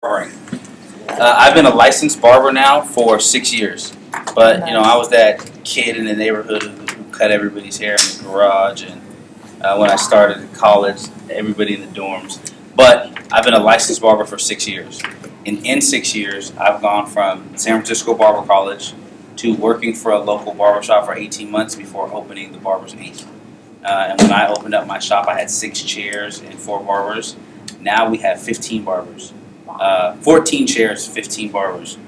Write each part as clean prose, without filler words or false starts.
Barbering. I've been a licensed barber now for 6 years, but I was that kid in the neighborhood who cut everybody's hair in the garage, and when I started in college, everybody in the dorms. But I've been a licensed barber for 6 years, and in 6 years, I've gone from San Francisco Barber College to working for a local barbershop for 18 months before opening the Barber's Inc. And when I opened up my shop, I had 6 chairs and 4 barbers. Now we have 15 barbers. 14 chairs, 15 barbers.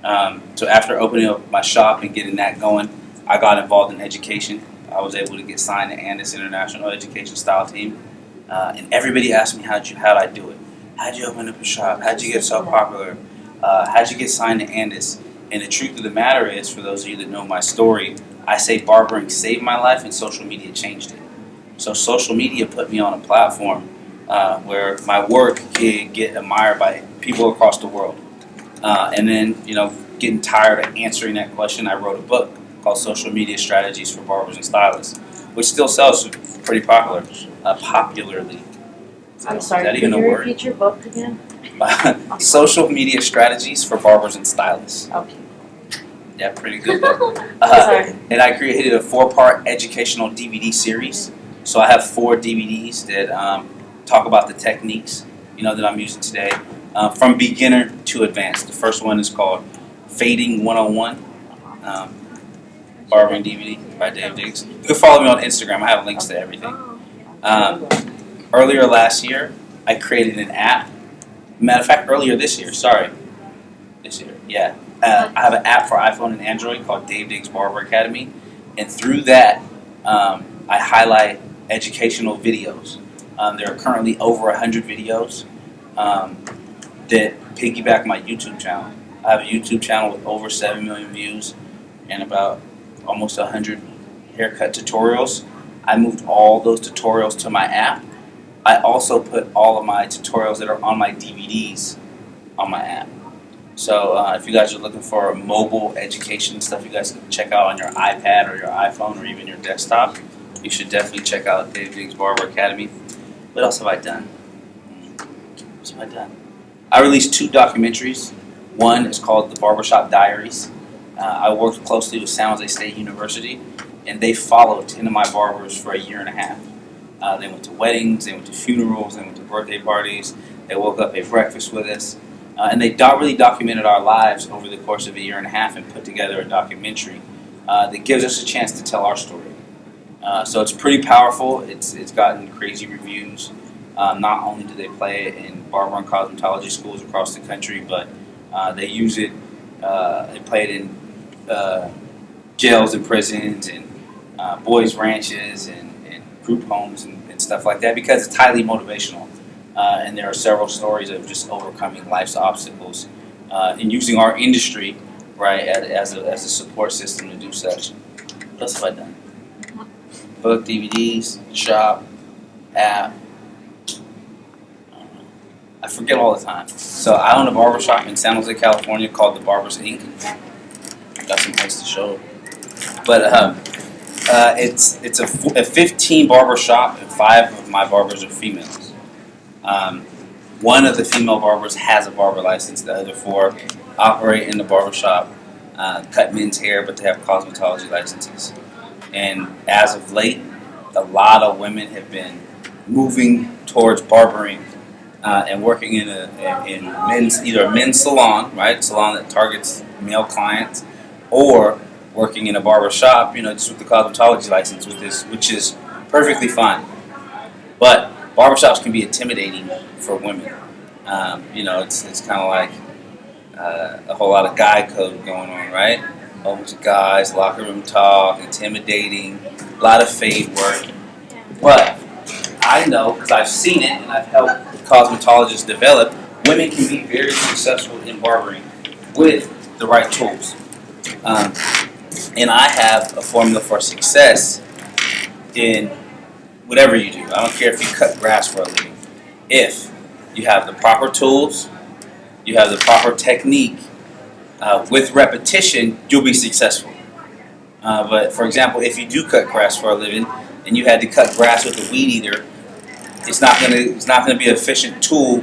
So after opening up my shop and getting that going, I got involved in education. I was able to get signed to Andis International Education Style Team. And everybody asked me how'd I do it? How'd you open up a shop? How'd you get so popular? How'd you get signed to Andis? And the truth of the matter is, for those of you that know my story, I say barbering saved my life and social media changed it. So social media put me on a platform where my work could get admired by people across the world. And then, getting tired of answering that question, I wrote a book called Social Media Strategies for Barbers and Stylists, which still sells pretty popularly. I'm sorry, is that even can a you word? repeat your book again? Social Media Strategies for Barbers and Stylists. Okay. Yeah, pretty good book. Sorry. And I created a 4-part educational DVD series. So I have 4 DVDs that talk about the techniques that I'm using today, from beginner to advanced. The first one is called Fading 101, Barbering DVD by Dave Diggs. You can follow me on Instagram. I have links to everything. Earlier last year, I created an app. Matter of fact, earlier this year, I have an app for iPhone and Android called Dave Diggs Barber Academy, and through that, I highlight educational videos. There are currently over 100 videos that piggyback my YouTube channel. I have a YouTube channel with over 7 million views and about almost 100 haircut tutorials. I moved all those tutorials to my app. I also put all of my tutorials that are on my DVDs on my app. So if you guys are looking for mobile education stuff you guys can check out on your iPad or your iPhone or even your desktop, you should definitely check out Dave Diggs Barber Academy. What else have I done? I released 2 documentaries. One is called The Barbershop Diaries. I worked closely with San Jose State University, and they followed 10 of my barbers for a year and a half. They went to weddings, they went to funerals, they went to birthday parties, they woke up, ate breakfast with us, and they really documented our lives over the course of a year and a half and put together a documentary that gives us a chance to tell our story. So it's pretty powerful. It's gotten crazy reviews. Not only do they play it in barber and cosmetology schools across the country, but they use it. They play it in jails and prisons and boys' ranches and group homes and stuff like that, because it's highly motivational. And there are several stories of just overcoming life's obstacles and using our industry, right, as a support system to do such. What else have I done? Book, DVDs, shop, app. I forget all the time. So I own a barbershop in San Jose, California called the Barber's Inc. Got some place to show. But it's a 15 barber shop, and 5 of my barbers are females. One of the female barbers has a barber license. The other 4 operate in the barbershop, cut men's hair, but they have cosmetology licenses. And as of late, a lot of women have been moving towards barbering and working in either a men's salon, right, salon that targets male clients, or working in a barber shop, just with the cosmetology license, which is perfectly fine. But barbershops can be intimidating for women. It's kind of like a whole lot of guy code going on, right? A whole bunch of guys, locker room talk, intimidating, a lot of fade work. But I know, because I've seen it and I've helped cosmetologists develop, women can be very successful in barbering with the right tools. And I have a formula for success in whatever you do. I don't care if you cut grass for a living. If you have the proper tools, you have the proper technique, with repetition, you'll be successful. But for example, if you do cut grass for a living and you had to cut grass with a weed eater, it's not going to be an efficient tool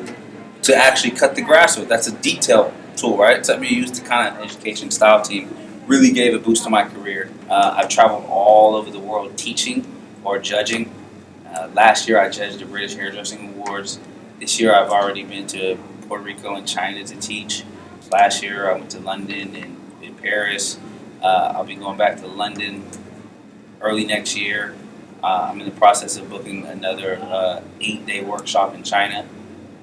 to actually cut the grass with. That's a detail tool, right? Something you use to kind of education style team. Really gave a boost to my career. I've traveled all over the world teaching or judging. Last year I judged the British Hairdressing Awards. This year I've already been to Puerto Rico and China to teach. Last year I went to London and in Paris. I'll be going back to London early next year. I'm in the process of booking another 8-day workshop in China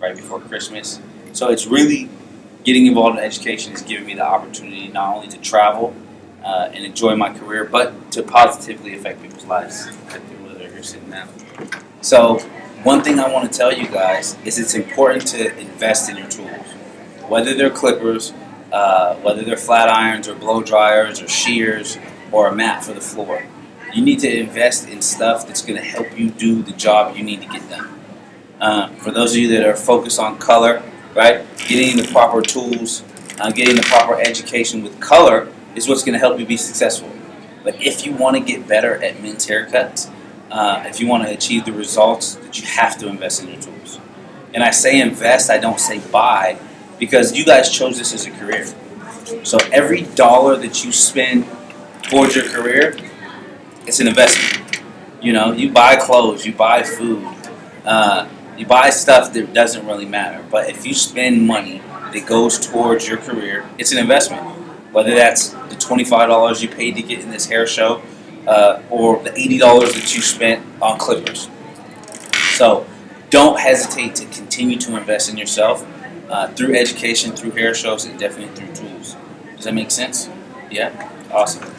right before Christmas. So it's really getting involved in education is giving me the opportunity not only to travel and enjoy my career, but to positively affect people's lives, like the people that are here sitting now. So one thing I want to tell you guys is it's important to invest in your tools, whether they're clippers, whether they're flat irons or blow dryers or shears or a mat for the floor. You need to invest in stuff that's going to help you do the job you need to get done. For those of you that are focused on color, right, getting the proper tools, getting the proper education with color is what's going to help you be successful. But if you want to get better at men's haircuts, if you want to achieve the results, that you have to invest in your tools. And I say invest, I don't say buy, because you guys chose this as a career. So every dollar that you spend towards your career, it's an investment. You know, you buy clothes, you buy food, you buy stuff that doesn't really matter. But if you spend money that goes towards your career, it's an investment. Whether that's the $25 you paid to get in this hair show, or the $80 that you spent on clippers. So don't hesitate to continue to invest in yourself through education, through hair shows, and definitely through tools. Does that make sense? Yeah? Awesome.